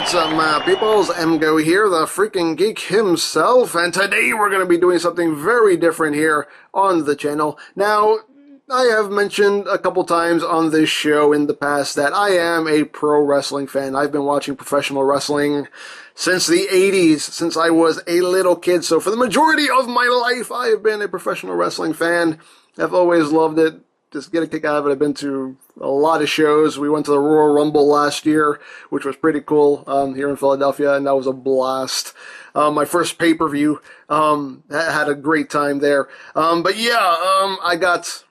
What's up, my peoples? EmGo here, the freaking geek himself, and today we're going to be doing something very different here on the channel. Now, I have mentioned a couple times on this show in the past that I am a pro wrestling fan. I've been watching professional wrestling since the 80s, since I was a little kid. So for the majority of my life, I have been a professional wrestling fan. I've always loved it. Just get a kick out of it. I've been to a lot of shows. We went to the Royal Rumble last year, which was pretty cool here in Philadelphia, and that was a blast. My first pay-per-view, had a great time there. But yeah, I got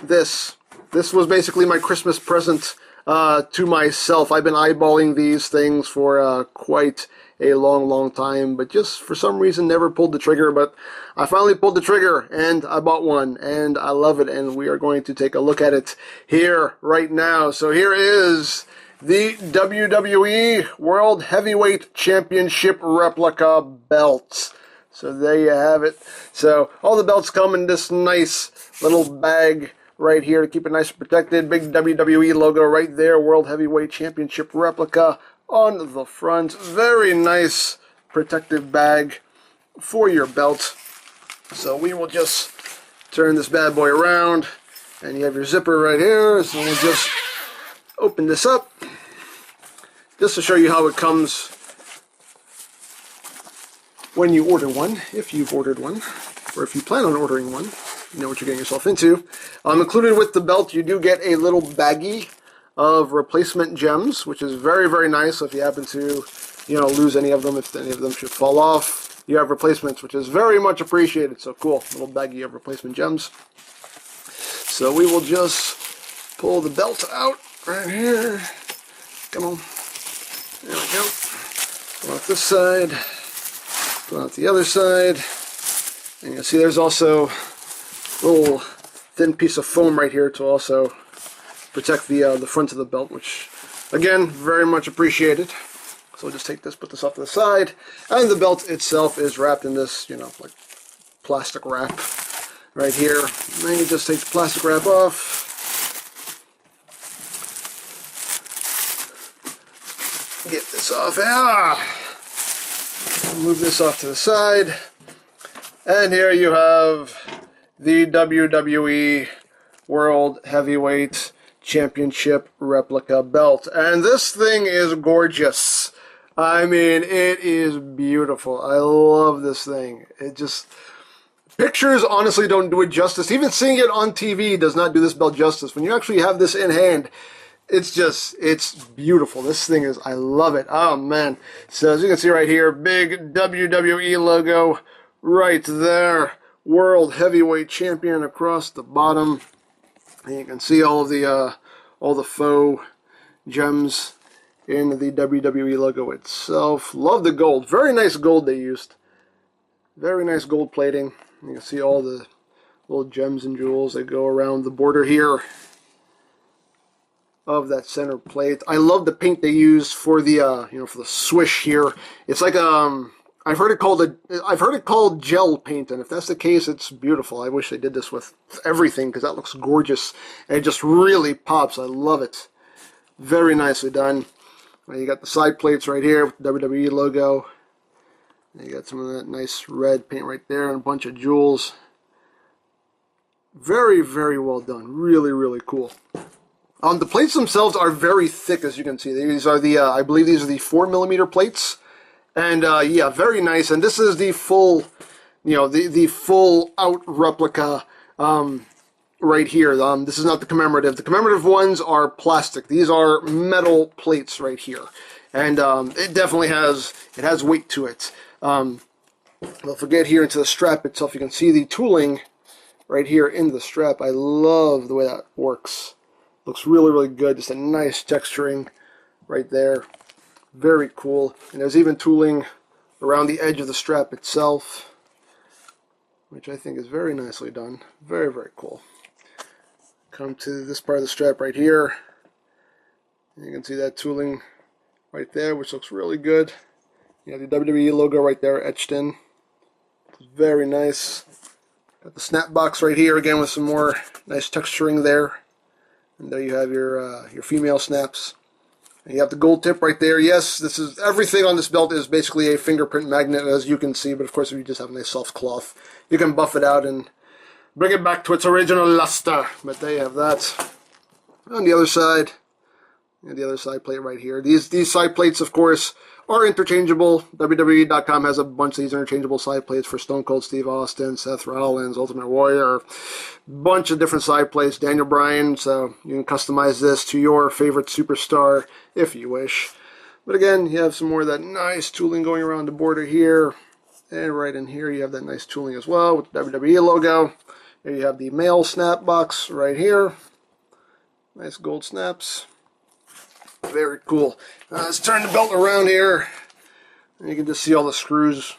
this. This was basically my Christmas present to myself. I've been eyeballing these things for quite a long time, but just for some reason never pulled the trigger. But I finally pulled the trigger and I bought one and I love it, and we are going to take a look at it here right now. So here is the WWE World Heavyweight Championship replica belt. So there you have it. So all the belts come in this nice little bag right here to keep it nice and protected. Big WWE logo right there, World Heavyweight Championship replica on the front. Very nice protective bag for your belt. So we will just turn this bad boy around, and you have your zipper right here. So we'll just open this up just to show you how it comes when you order one, if you've ordered one, or if you plan on ordering one. You know what you're getting yourself into. Included with the belt, you do get a little baggie of replacement gems, which is very nice. So if you happen to, lose any of them, if any of them should fall off, you have replacements, which is very much appreciated. So cool, little baggie of replacement gems. So we will just pull the belt out right here. Come on. There we go. Pull out this side. Pull out the other side. And you'll see there's also a little thin piece of foam right here to also protect the front of the belt, which again, very much appreciated. So we'll just take this, put this off to the side, and the belt itself is wrapped in this, like plastic wrap right here. And then you just take the plastic wrap off. Get this off. Move this off to the side. And here you have the WWE World Heavyweight Championship replica belt. And this thing is gorgeous. I mean, it is beautiful. I love this thing. It just, pictures honestly don't do it justice. Even seeing it on TV does not do this belt justice. When you actually have this in hand, it's beautiful. This thing is, I love it. Oh man. So as you can see right here, big WWE logo right there. World Heavyweight Champion across the bottom. And you can see all the faux gems in the WWE logo itself. Love the gold. Very nice gold they used. Very nice gold plating. You can see all the little gems and jewels that go around the border here of that center plate. I love the paint they used for the for the swish here. It's like I've heard it called gel paint, and if that's the case, it's beautiful. I wish they did this with everything, because that looks gorgeous, and it just really pops. I love it. Very nicely done. You got the side plates right here with the WWE logo. And you got some of that nice red paint right there, and a bunch of jewels. Very well done. Really cool. The plates themselves are very thick, as you can see. These are the, I believe these are the 4mm plates. And yeah, very nice. And this is the full, the full out replica right here. This is not the commemorative. The commemorative ones are plastic. These are metal plates right here. And it definitely has weight to it. If we get here into the strap itself, you can see the tooling right here in the strap. I love the way that works. Looks really good. Just a nice texturing right there. Very cool. And there's even tooling around the edge of the strap itself, which I think is very nicely done. Very cool. Come to this part of the strap right here. And you can see that tooling right there, which looks really good. You have the WWE logo right there etched in. It's very nice. Got the snap box right here again with some more nice texturing there. And there you have your female snaps. And you have the gold tip right there. Yes, this is everything on this belt is basically a fingerprint magnet, as you can see. But of course, if you just have a nice soft cloth, you can buff it out and bring it back to its original luster. But there you have that. On the other side, and the other side plate right here. These side plates, of course, are interchangeable. WWE.com has a bunch of these interchangeable side plates for Stone Cold Steve Austin, Seth Rollins, Ultimate Warrior, bunch of different side plates, Daniel Bryan, so you can customize this to your favorite superstar if you wish. But again, you have some more of that nice tooling going around the border here, and right in here you have that nice tooling as well with the WWE logo. There you have the male snap box right here. Nice gold snaps. Very cool. Let's turn the belt around here. And you can just see all the screws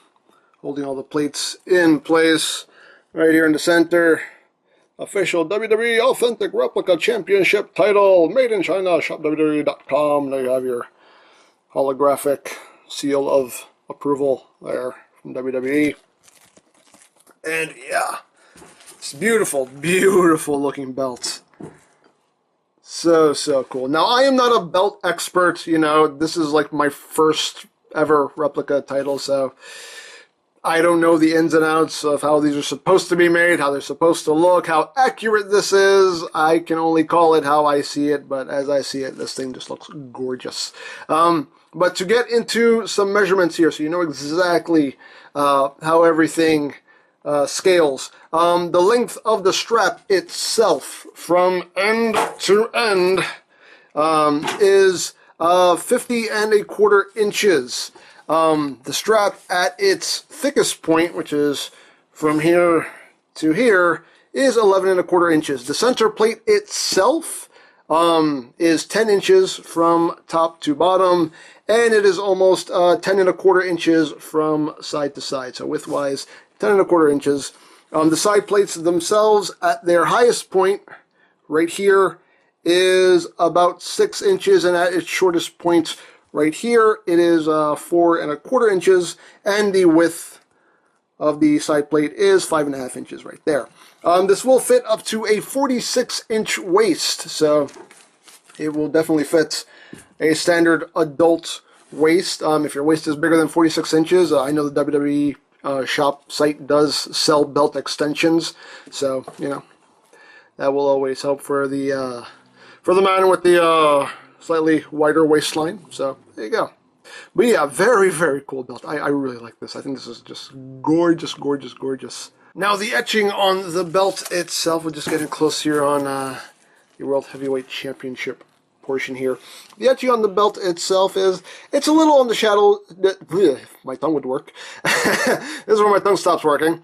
holding all the plates in place. Right here in the center. Official WWE Authentic Replica Championship title. Made in China. ShopWWE.com. There you have your holographic seal of approval there from WWE. And yeah, it's beautiful, beautiful looking belt. So cool. Now, I am not a belt expert, you know, this is like my first ever replica title, so I don't know the ins and outs of how these are supposed to be made, how they're supposed to look, how accurate this is. I can only call it how I see it, but as I see it, this thing just looks gorgeous. But to get into some measurements here, so you know exactly how everything scales. The length of the strap itself from end to end is 50¼ inches. The strap at its thickest point, which is from here to here, is 11¼ inches. The center plate itself is 10 inches from top to bottom, and it is almost 10¼ inches from side to side. So widthwise, 10¼ inches. The side plates themselves at their highest point right here is about 6 inches, and at its shortest point right here it is 4¼ inches, and the width of the side plate is 5½ inches right there. This will fit up to a 46-inch waist, so it will definitely fit a standard adult waist. If your waist is bigger than 46 inches, I know the WWE shop site does sell belt extensions, so you know that will always help for the man with the slightly wider waistline. So there you go. But yeah, very cool belt. I really like this. I think this is just gorgeous, gorgeous, gorgeous. Now the etching on the belt itself, we're just getting close here on the World Heavyweight Championship portion here. The etching on the belt itself it's a little on the shadow. My tongue would work. This is where my tongue stops working.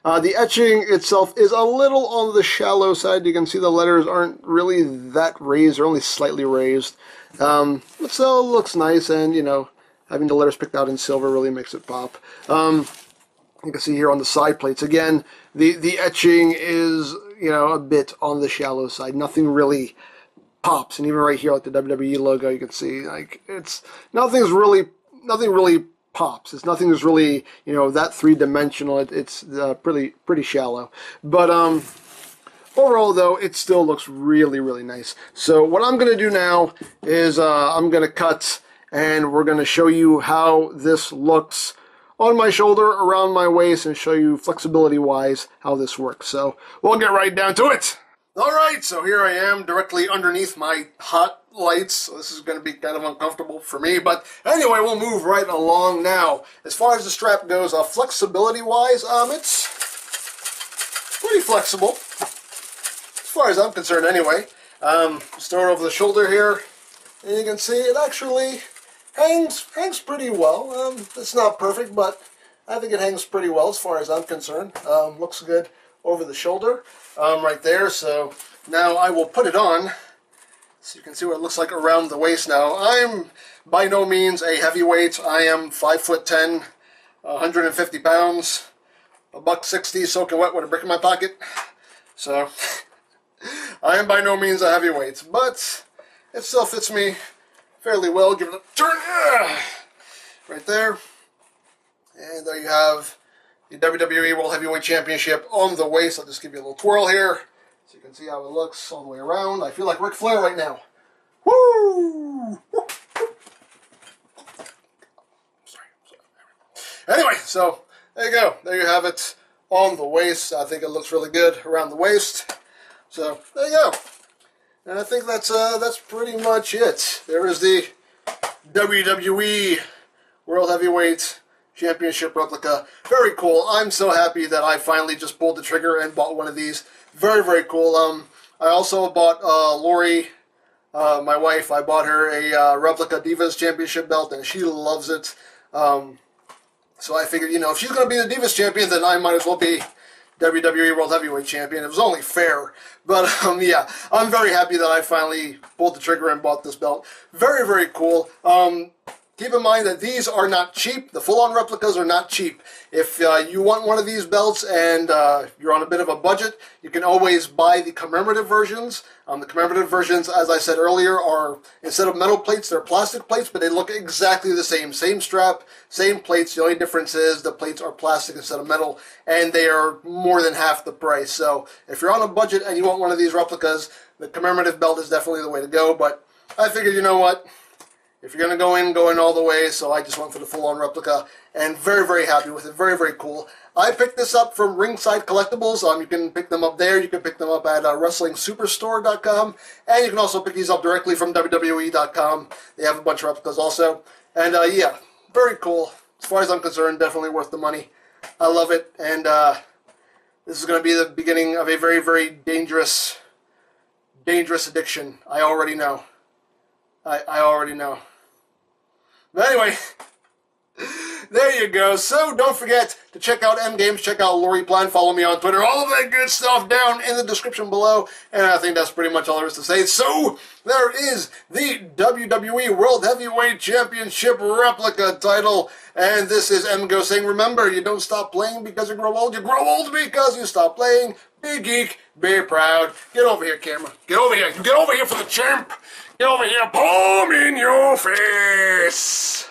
The etching itself is a little on the shallow side. You can see the letters aren't really that raised; they're only slightly raised. But still looks nice, and you know, having the letters picked out in silver really makes it pop. You can see here on the side plates again, the etching is, you know, a bit on the shallow side. Nothing really pops, and even right here, like the WWE logo, you can see like nothing really pops. Nothing is really, you know, that three-dimensional. It's pretty shallow, but overall though, it still looks really nice. So what I'm gonna do now is I'm gonna cut, and we're gonna show you how this looks on my shoulder, around my waist, and show you flexibility wise how this works. So we'll get right down to it. Alright, so here I am directly underneath my hot lights, so this is going to be kind of uncomfortable for me, but anyway, we'll move right along now. As far as the strap goes, flexibility-wise, it's pretty flexible, as far as I'm concerned anyway. Start over the shoulder here, and you can see it actually hangs pretty well. It's not perfect, but I think it hangs pretty well as far as I'm concerned. Looks good over the shoulder right there. So now I will put it on so you can see what it looks like around the waist. Now, I'm by no means a heavyweight. I am 5'10", 150 pounds, $1.60 soaking wet with a brick in my pocket. So I am by no means a heavyweight, but it still fits me fairly well. Give it a turn, right there, and there you have the WWE World Heavyweight Championship on the waist. I'll just give you a little twirl here so you can see how it looks all the way around. I feel like Ric Flair right now. Woo! Anyway, so there you go. There you have it on the waist. I think it looks really good around the waist. So there you go. And I think that's pretty much it. There is the WWE World Heavyweight Championship replica. Very cool. I'm so happy that I finally just pulled the trigger and bought one of these. Very, very cool. I also bought Lori, my wife. I bought her a replica Divas Championship belt, and she loves it. So I figured, you know, if she's going to be the Divas Champion, then I might as well be WWE World Heavyweight Champion. It was only fair. But, yeah, I'm very happy that I finally pulled the trigger and bought this belt. Very, very cool. Keep in mind that these are not cheap. The full-on replicas are not cheap. If you want one of these belts and you're on a bit of a budget, you can always buy the commemorative versions. The commemorative versions, as I said earlier, are, instead of metal plates, they're plastic plates, but they look exactly the same. Same strap, same plates. The only difference is the plates are plastic instead of metal, and they are more than half the price. So if you're on a budget and you want one of these replicas, the commemorative belt is definitely the way to go. But I figured, you know what? If you're going to go in all the way, so I just went for the full-on replica, and very, very happy with it. Very, very cool. I picked this up from Ringside Collectibles. You can pick them up there. You can pick them up at WrestlingSuperstore.com, and you can also pick these up directly from WWE.com. They have a bunch of replicas also. And, yeah, very cool. As far as I'm concerned, definitely worth the money. I love it, and this is going to be the beginning of a very, very dangerous addiction. I already know. I already know. But anyway, there you go. So don't forget to check out EmGames, check out Lori Plan, follow me on Twitter, all of that good stuff down in the description below. And I think that's pretty much all there is to say. So there is the WWE World Heavyweight Championship replica title. And this is EmGo saying, remember, you don't stop playing because you grow old. You grow old because you stop playing. Be geek, be proud. Get over here, camera. Get over here. You get over here for the champ. Get over here, boom in your face!